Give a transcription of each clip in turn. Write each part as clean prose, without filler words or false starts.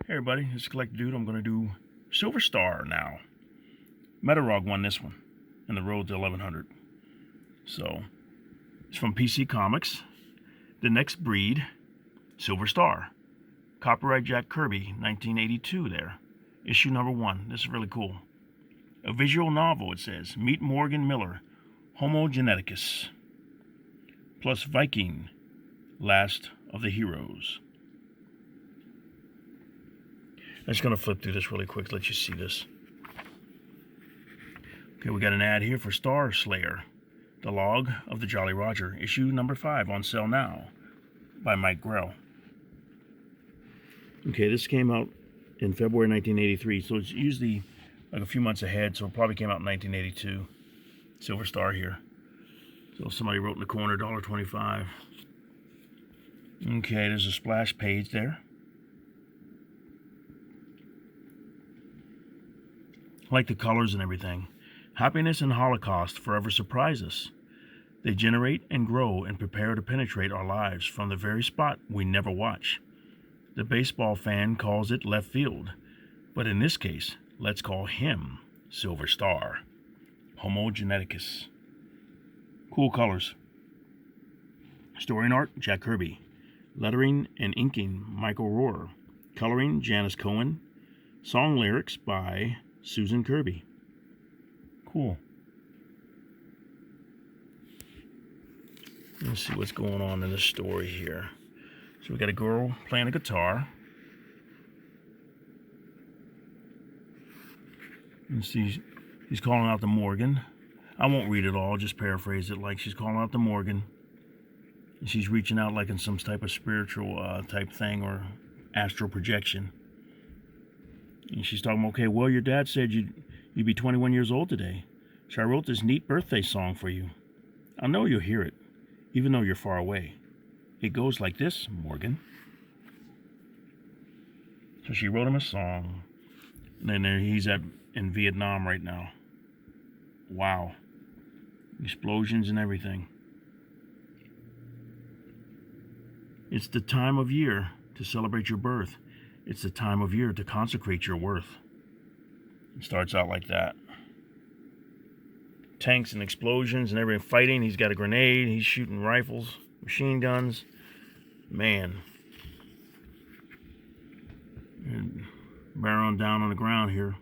Hey everybody, this is Collect Dude. I'm going to do Silver Star now. Metarog won this one in the road to 1100. So, it's from PC Comics. The Next Breed, Silver Star. Copyright Jack Kirby, 1982 there. Issue number 1. This is really cool. A visual novel, it says. Meet Morgan Miller, Homo Geneticus. Plus Viking, Last of the Heroes. I'm just going to flip through this really quick, let you see this. Okay, we got an ad here for Star Slayer, The Log of the Jolly Roger, issue number 5, on sale now, by Mike Grell. Okay, this came out in February 1983, so it's usually like a few months ahead, so it probably came out in 1982. Silver Star here. So somebody wrote in the corner, $1.25. Okay, there's a splash page there. I like the colors and everything. Happiness and Holocaust forever surprise us. They generate and grow and prepare to penetrate our lives from the very spot we never watch. The baseball fan calls it left field, but in this case, let's call him Silver Star. Homo Geneticus. Cool colors. Story and art, Jack Kirby. Lettering and inking, Michael Rohrer. Coloring, Janice Cohen. Song lyrics by Susan Kirby. Cool. Let's see what's going on in the story here. So we got a girl playing a guitar. And she's calling out to Morgan. I won't read it all, just paraphrase it. Like she's calling out to Morgan. And she's reaching out like in some type of spiritual type thing or astral projection. And she's talking, okay, well, your dad said you'd be 21 years old today. So I wrote this neat birthday song for you. I know you'll hear it, even though you're far away. It goes like this, Morgan. So she wrote him a song. And then there he's in Vietnam right now. Wow. Explosions and everything. It's the time of year to celebrate your birth. It's the time of year to consecrate your worth. It starts out like that. Tanks and explosions and everything fighting. He's got a grenade. He's shooting rifles, machine guns. Man. And barreling down on the ground here.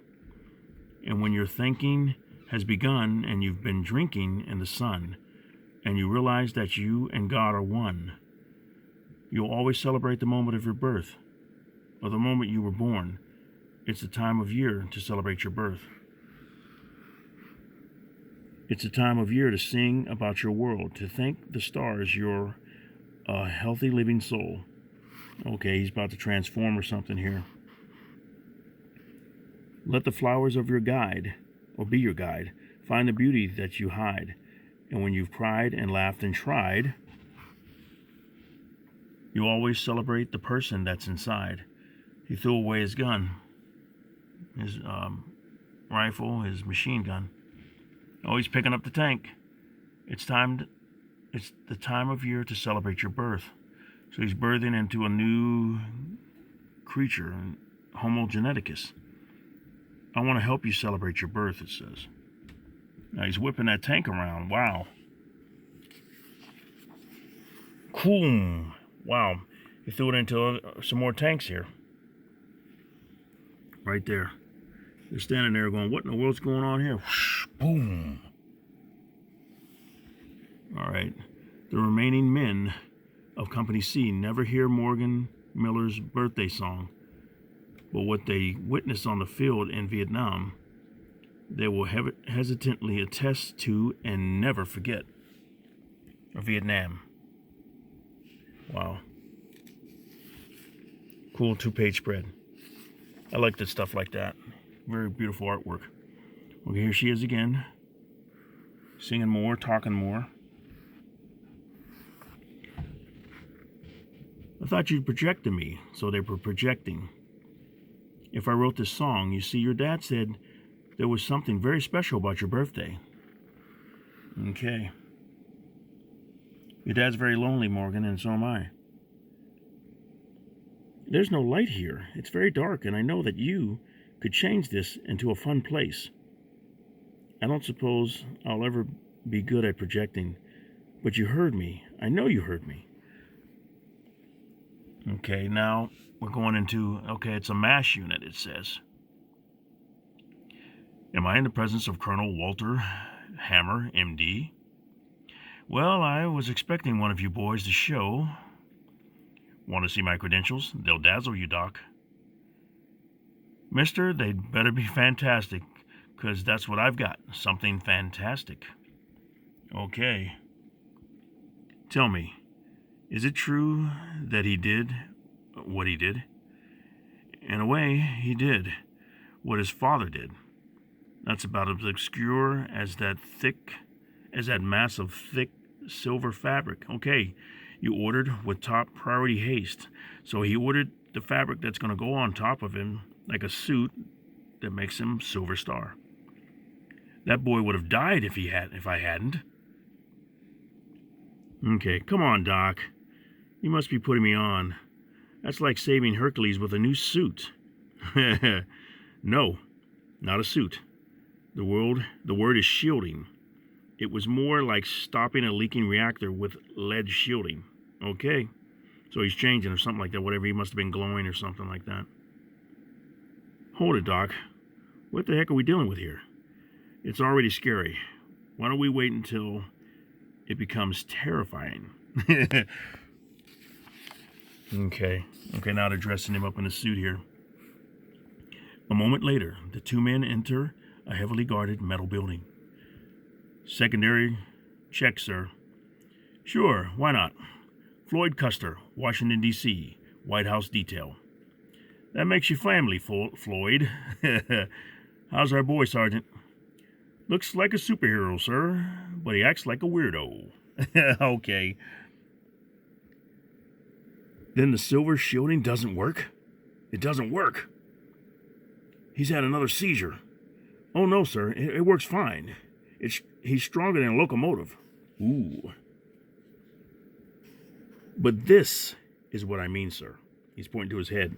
And when your thinking has begun and you've been drinking in the sun and you realize that you and God are one, you'll always celebrate the moment of your birth. Or the moment you were born. It's the time of year to celebrate your birth. It's a time of year to sing about your world, to thank the stars you're a healthy living soul. Okay, he's about to transform or something here. Let the flowers of your guide, or be your guide, find the beauty that you hide. And when you've cried and laughed and tried, you always celebrate the person that's inside. He threw away his gun, his rifle, his machine gun. Oh, he's picking up the tank. It's the time of year to celebrate your birth. So he's birthing into a new creature, Homo Geneticus. I want to help you celebrate your birth, it says. Now he's whipping that tank around. Wow. Cool. Wow. He threw it into some more tanks here. Right there. They're standing there going, what in the world's going on here? Whoosh, boom. All right. The remaining men of Company C never hear Morgan Miller's birthday song. But what they witnessed on the field in Vietnam, they will hesitantly attest to and never forget. Or Vietnam. Wow. Cool 2-page spread. I like the stuff like that. Very beautiful artwork. Okay, here she is again. Singing more, talking more. I thought you'd project to me, so they were projecting. If I wrote this song, you see, your dad said there was something very special about your birthday. Okay. Your dad's very lonely, Morgan, and so am I. There's no light here. It's very dark, and I know that you could change this into a fun place. I don't suppose I'll ever be good at projecting, but you heard me. I know you heard me. Okay, now we're going into, it's a MASH unit, it says. Am I in the presence of Colonel Walter Hammer, MD? Well, I was expecting one of you boys to show. Want to see my credentials? They'll dazzle you, Doc. Mister, they'd better be fantastic, 'cause that's what I've got. Something fantastic. Okay. Tell me, is it true that he did what he did? In a way, he did what his father did. That's about as obscure as that mass of thick silver fabric. Okay, you ordered with top priority haste. So he ordered the fabric that's going to go on top of him like a suit that makes him Silver Star. That boy would have died if I hadn't. Okay, come on, Doc. You must be putting me on. That's like saving Hercules with a new suit. No, not a suit. The word is shielding. It was more like stopping a leaking reactor with lead shielding. Okay, so he's changing or something like that. Whatever, he must have been glowing or something like that. Hold it, Doc. What the heck are we dealing with here? It's already scary. Why don't we wait until it becomes terrifying? Okay, now they're dressing him up in a suit here. A moment later, the two men enter a heavily guarded metal building. Secondary check, sir. Sure, why not? Floyd Custer, Washington, D.C., White House detail. That makes you family, Floyd. How's our boy, Sergeant? Looks like a superhero, sir, but he acts like a weirdo. Okay. Then the silver shielding doesn't work? It doesn't work. He's had another seizure. Oh, no, sir. It works fine. He's stronger than a locomotive. Ooh. But this is what I mean, sir. He's pointing to his head.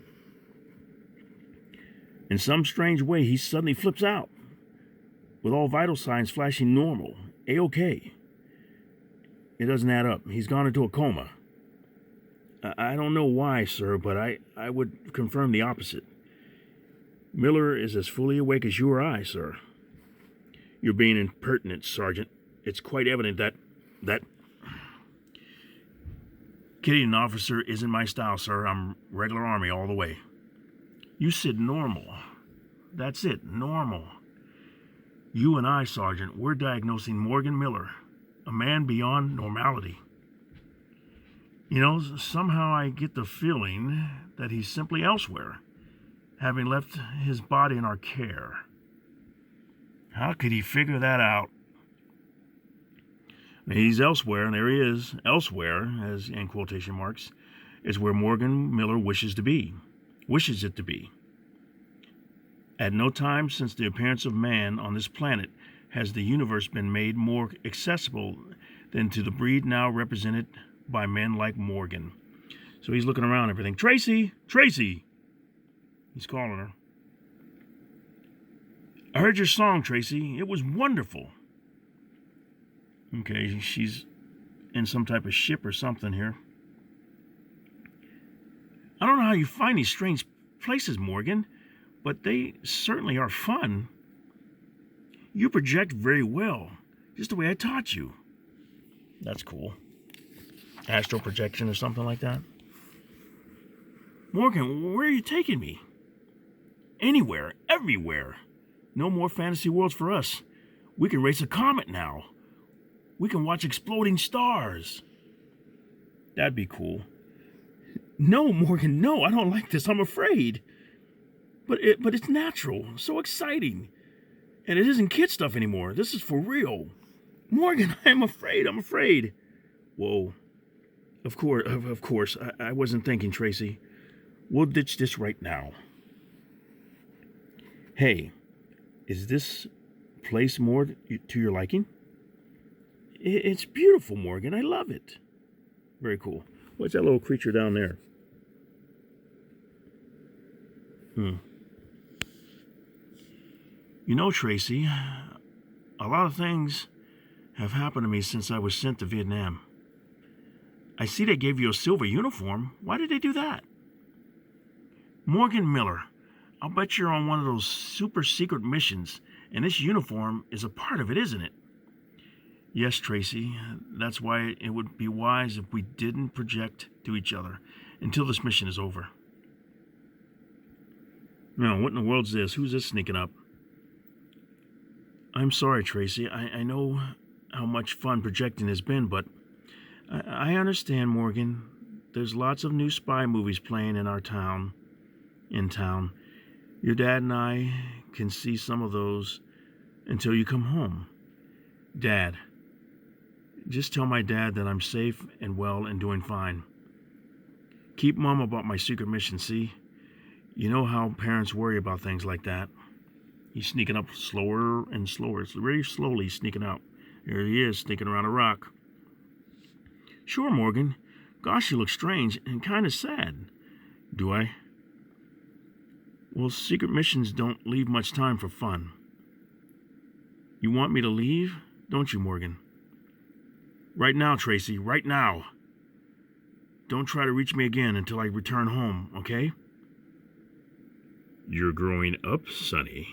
In some strange way, he suddenly flips out, with all vital signs flashing normal. A-OK. It doesn't add up. He's gone into a coma. I don't know why, sir, but I would confirm the opposite. Miller is as fully awake as you or I, sir. You're being impertinent, Sergeant. It's quite evident that... Kidding an officer isn't my style, sir. I'm regular Army all the way. You said normal. That's it, normal. You and I, Sergeant, we're diagnosing Morgan Miller, a man beyond normality. You know, somehow I get the feeling that he's simply elsewhere, having left his body in our care. How could he figure that out? He's elsewhere, and there he is, elsewhere, as in quotation marks, is where Morgan Miller wishes it to be. At no time since the appearance of man on this planet has the universe been made more accessible than to the breed now represented by men like Morgan. So he's looking around everything. Tracy! He's calling her. I heard your song, Tracy. It was wonderful. Okay, she's in some type of ship or something here. I don't know how you find these strange places, Morgan, but they certainly are fun. You project very well, just the way I taught you. That's cool. Astral projection or something like that. Morgan, where are you taking me? Anywhere, everywhere. No more fantasy worlds for us. We can race a comet now. We can watch exploding stars. That'd be cool. No, Morgan, no, I don't like this. I'm afraid. But it's natural, so exciting. And it isn't kid stuff anymore. This is for real. Morgan, I'm afraid. Whoa. Of course. I wasn't thinking, Tracy. We'll ditch this right now. Hey, is this place more to your liking? It's beautiful, Morgan. I love it. Very cool. What's that little creature down there? Hmm. You know, Tracy, a lot of things have happened to me since I was sent to Vietnam. I see they gave you a silver uniform. Why did they do that? Morgan Miller, I'll bet you're on one of those super secret missions, and this uniform is a part of it, isn't it? Yes, Tracy. That's why it would be wise if we didn't project to each other until this mission is over. No, what in the world's this? Who's this sneaking up? I'm sorry, Tracy. I know how much fun projecting has been, but I understand, Morgan. There's lots of new spy movies playing in town. Your dad and I can see some of those until you come home. Dad, just tell my dad that I'm safe and well and doing fine. Keep Mom about my secret mission, see? You know how parents worry about things like that. He's sneaking up slower and slower. It's very slowly sneaking out. There he is, sneaking around a rock. Sure, Morgan. Gosh, you look strange and kind of sad. Do I? Well, secret missions don't leave much time for fun. You want me to leave, don't you, Morgan? Right now, Tracy, right now. Don't try to reach me again until I return home, okay? You're growing up, Sonny.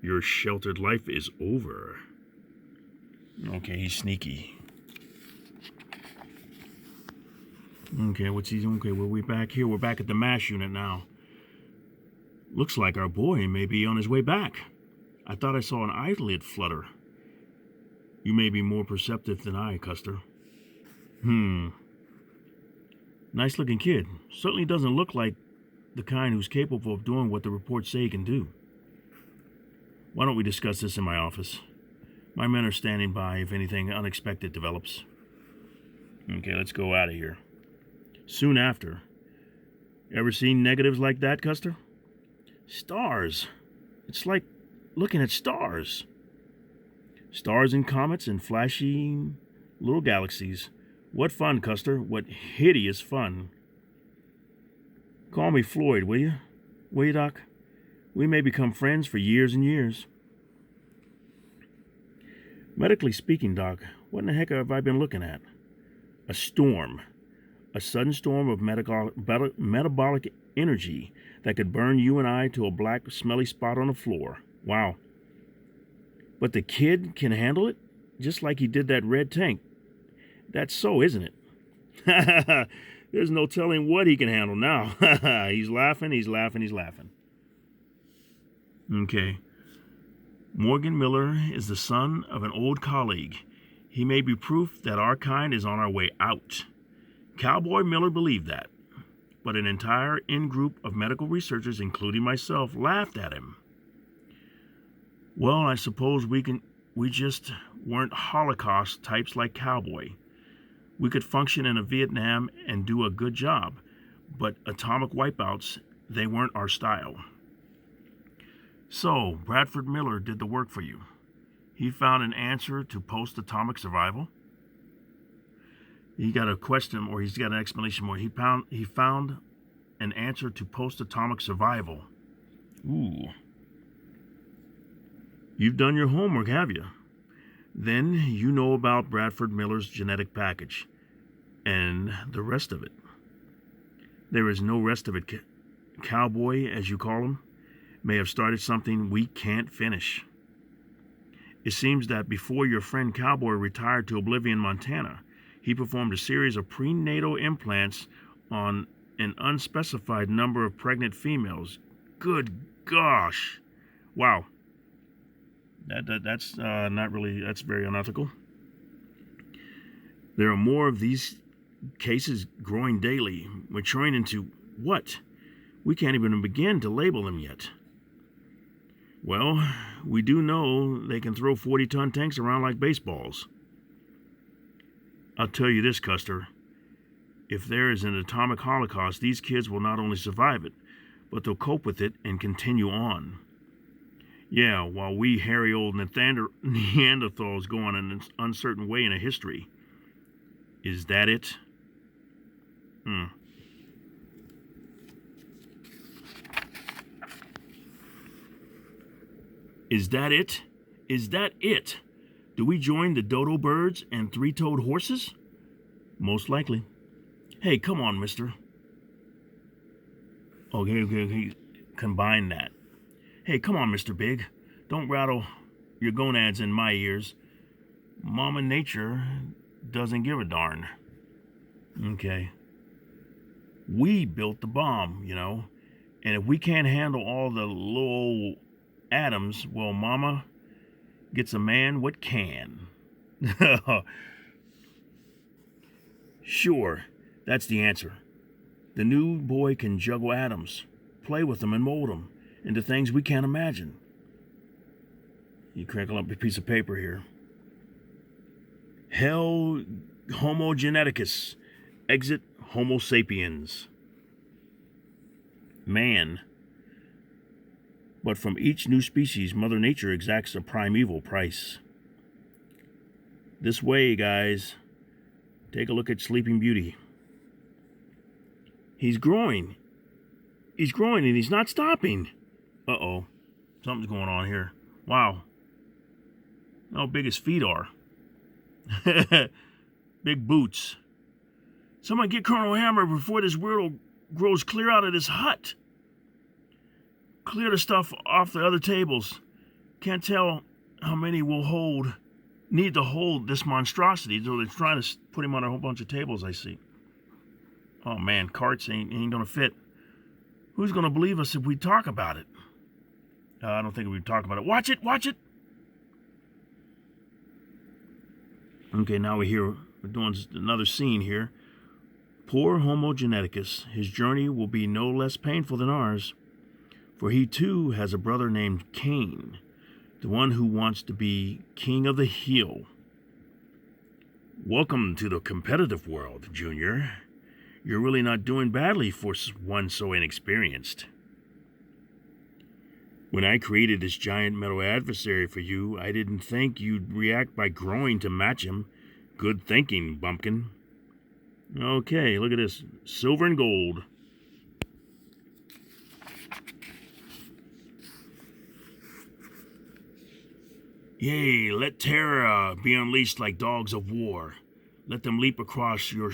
Your sheltered life is over. Okay, he's sneaky. Okay, okay, well, we're back here. We're back at the MASH unit now. Looks like our boy may be on his way back. I thought I saw an eyelid flutter. You may be more perceptive than I, Custer. Nice looking kid. Certainly doesn't look like the kind who's capable of doing what the reports say he can do. Why don't we discuss this in my office? My men are standing by if anything unexpected develops. Okay, let's go out of here. Soon after. Ever seen negatives like that, Custer? Stars. It's like looking at stars. Stars and comets and flashing little galaxies. What fun, Custer. What hideous fun. Call me Floyd, will you? Will you, Doc? We may become friends for years and years. Medically speaking, Doc, what in the heck have I been looking at? A storm. A sudden storm of metabolic energy that could burn you and I to a black, smelly spot on the floor. Wow. But the kid can handle it, just like he did that red tank. That's so, isn't it? There's no telling what he can handle now. He's laughing. Okay. Morgan Miller is the son of an old colleague. He may be proof that our kind is on our way out. Cowboy Miller believed that, but an entire in-group of medical researchers, including myself, laughed at him. Well, I suppose we just weren't Holocaust types like Cowboy. We could function in a Vietnam and do a good job, but atomic wipeouts, they weren't our style. So, Bradford Miller did the work for you. He found an answer to post-atomic survival. He got a question, or he's got an explanation more. He found an answer to post-atomic survival. Ooh. You've done your homework, have you? Then you know about Bradford Miller's genetic package and the rest of it. There is no rest of it. Cowboy, as you call him, may have started something we can't finish. It seems that before your friend Cowboy retired to Oblivion, Montana, he performed a series of prenatal implants on an unspecified number of pregnant females. Good gosh. Wow. That's not really, that's very unethical. There are more of these cases growing daily, maturing into what? We can't even begin to label them yet. Well, we do know they can throw 40-ton tanks around like baseballs. I'll tell you this, Custer. If there is an atomic holocaust, these kids will not only survive it, but they'll cope with it and continue on. Yeah, while we hairy old Neanderthals go on an uncertain way in a history. Is that it? Is that it? Is that it? Do we join the dodo birds and three-toed horses? Most likely. Hey, come on, mister. Okay. Combine that. Hey, come on, Mr. Big. Don't rattle your gonads in my ears. Mama Nature doesn't give a darn. Okay. We built the bomb, you know. And if we can't handle all the little old atoms, well, Mama gets a man what can. Sure, that's the answer. The new boy can juggle atoms, play with them and mold them into things we can't imagine. You crinkle up a piece of paper here. Hell Homo geneticus, exit Homo sapiens. Man. But from each new species, Mother Nature exacts a primeval price. This way, guys. Take a look at Sleeping Beauty. He's growing. He's growing and he's not stopping. Uh-oh. Something's going on here. Wow. How big his feet are. Big boots. Someone get Colonel Hammer before this weirdo grows clear out of this hut. Clear the stuff off the other tables. Can't tell how many will need to hold this monstrosity. So they're trying to put him on a whole bunch of tables, I see. Oh man, carts ain't gonna fit. Who's gonna believe us if we talk about it? I don't think we talk about it. Watch it! Okay, now we're doing another scene here. Poor Homo geneticus. His journey will be no less painful than ours. For he too has a brother named Cain, the one who wants to be king of the hill. Welcome to the competitive world, Junior. You're really not doing badly for one so inexperienced. When I created this giant metal adversary for you, I didn't think you'd react by growing to match him. Good thinking, bumpkin. Okay, look at this. Silver and gold. Yea, let terror be unleashed like dogs of war. Let them leap across your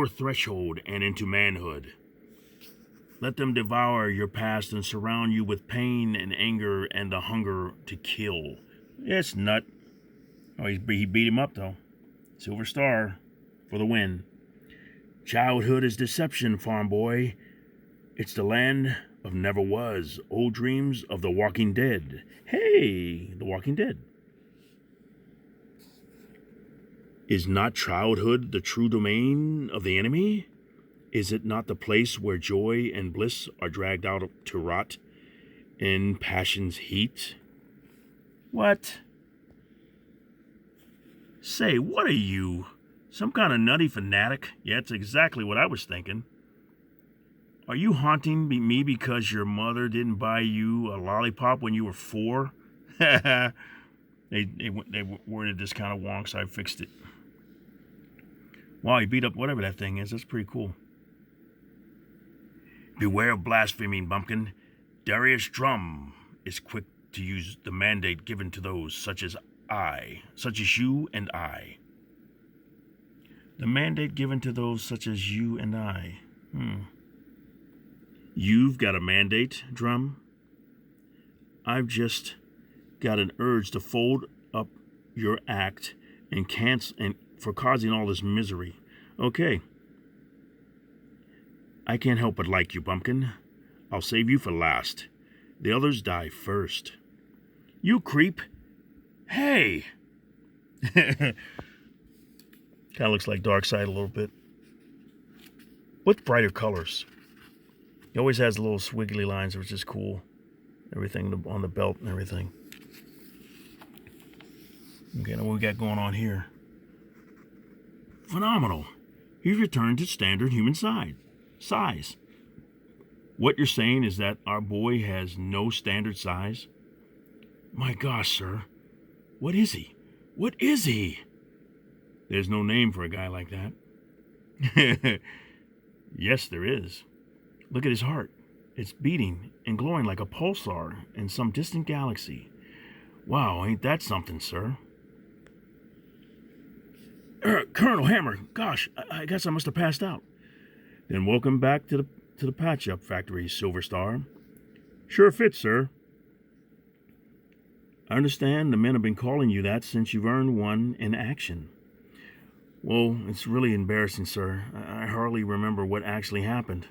threshold and into manhood. Let them devour your past and surround you with pain and anger and the hunger to kill. Yes, nut. Oh, he beat him up, though. Silver Star for the win. Childhood is deception, farm boy. It's the land of never was. Old dreams of the walking dead. Hey, the walking dead. Is not childhood the true domain of the enemy? Is it not the place where joy and bliss are dragged out to rot in passion's heat? What? Say, what are you? Some kind of nutty fanatic? Yeah, it's exactly what I was thinking. Are you haunting me because your mother didn't buy you a lollipop when you were 4? They worded this kind of wonk, so I fixed it. Wow, he beat up whatever that thing is. That's pretty cool. Beware of blaspheming, bumpkin. Darius Drum is quick to use the mandate given to those such as you and I. The mandate given to those such as you and I. You've got a mandate, Drum? I've just got an urge to fold up your act and for causing all this misery. Okay. I can't help but like you, bumpkin. I'll save you for last. The others die first. You creep. Hey! Kind of looks like Darkseid a little bit. With brighter colors. He always has little swiggly lines, which is cool. Everything on the belt and everything. Okay, now what we got going on here? Phenomenal. He's returned to standard human size. What you're saying is that our boy has no standard size? My gosh, sir. What is he? What is he? There's no name for a guy like that. Yes, there is. Look at his heart. It's beating and glowing like a pulsar in some distant galaxy. Wow, ain't that something, sir? Colonel Hammer, gosh, I guess I must have passed out. Then welcome back to the patch-up factory, Silver Star. Sure fits, sir. I understand the men have been calling you that since you've earned one in action. Well, it's really embarrassing, sir. I hardly remember what actually happened.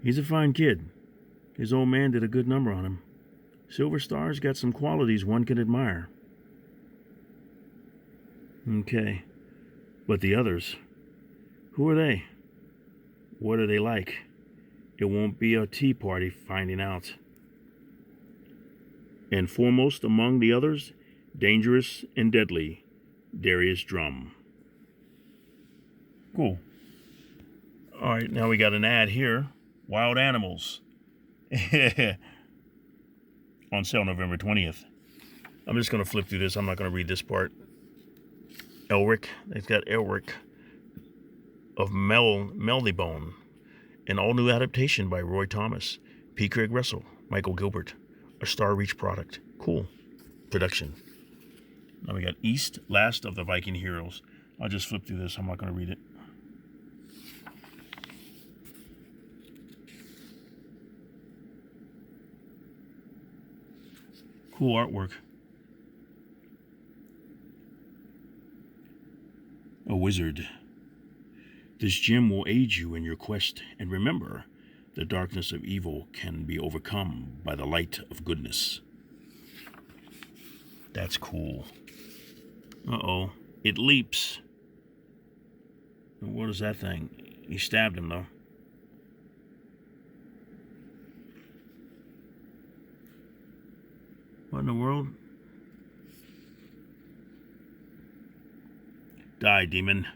He's a fine kid. His old man did a good number on him. Silver Star's got some qualities one can admire. Okay. But the others, who are they? What are they like? It won't be a tea party finding out. And foremost among the others, dangerous and deadly, Darius Drum. Cool. All right, now we got an ad here. Wild Animals. On sale November 20th. I'm just going to flip through this. I'm not going to read this part. Elric. It's got Elric of Melnibone. An all-new adaptation by Roy Thomas, P. Craig Russell, Michael Gilbert. A Star Reach product. Cool. Production. Now we got East, Last of the Viking Heroes. I'll just flip through this. I'm not going to read it. Cool artwork. A wizard. This gem will aid you in your quest, and remember, the darkness of evil can be overcome by the light of goodness. That's cool. Uh-oh. It leaps. What is that thing? He stabbed him, though. What in the world? Die, demon.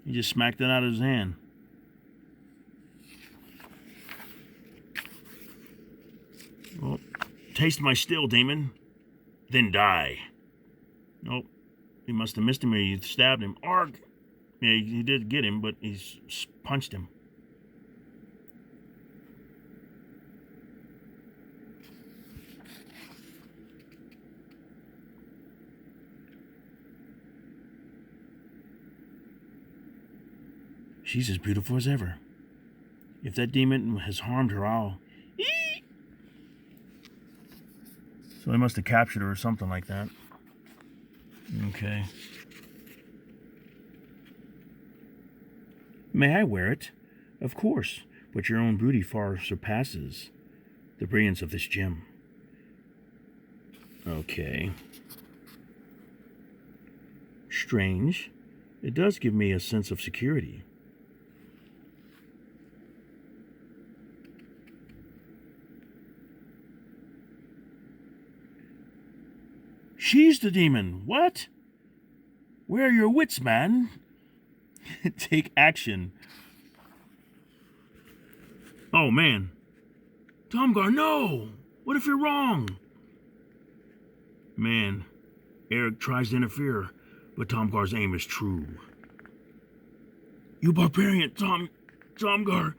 He just smacked it out of his hand. Well, taste my still, demon. Then die. Nope. He must have missed him or he stabbed him. Arg! Yeah, he did get him, but he's punched him. She's as beautiful as ever. If that demon has harmed her, I'll... So they must have captured her or something like that. Okay. May I wear it? Of course, but your own beauty far surpasses the brilliance of this gem. Okay. Strange. It does give me a sense of security. She's the demon. What? Where are your wits, man? Take action. Oh, man. Tomgar, no! What if you're wrong? Man, Eric tries to interfere, but Tomgar's aim is true. You barbarian, Tomgar.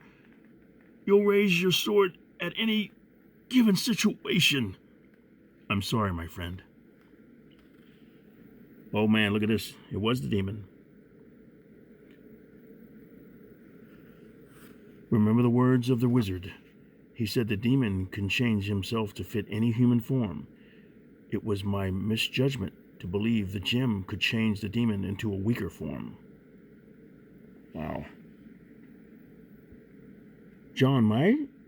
You'll raise your sword at any given situation. I'm sorry, my friend. Oh man, look at this. It was the demon. Remember the words of the wizard. He said the demon can change himself to fit any human form. It was my misjudgment to believe the gem could change the demon into a weaker form. Wow. John,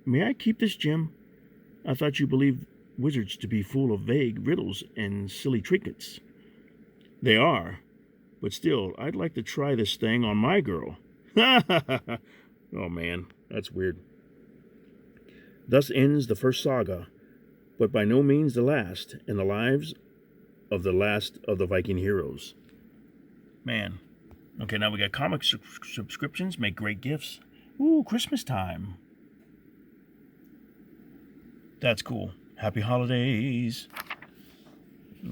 may I keep this gem? I thought you believed wizards to be full of vague riddles and silly trinkets. They are, but still, I'd like to try this thing on my girl. Oh man, that's weird. Thus ends the first saga, but by no means the last, in the lives of the last of the Viking heroes. Man. Okay, now we got comic subscriptions, make great gifts. Ooh, Christmas time. That's cool. Happy holidays.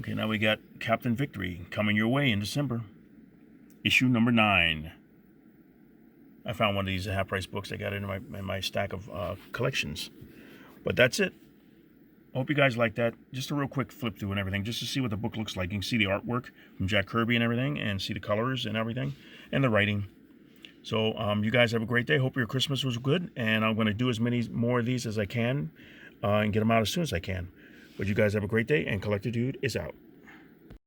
Okay, now we got Captain Victory coming your way in December. Issue number 9. I found one of these half-price books. I got it in my stack of collections. But that's it. Hope you guys like that. Just a real quick flip through and everything, just to see what the book looks like. You can see the artwork from Jack Kirby and everything, and see the colors and everything, and the writing. So you guys have a great day. Hope your Christmas was good, and I'm going to do as many more of these as I can and get them out as soon as I can. But you guys have a great day, and Collector Dude is out.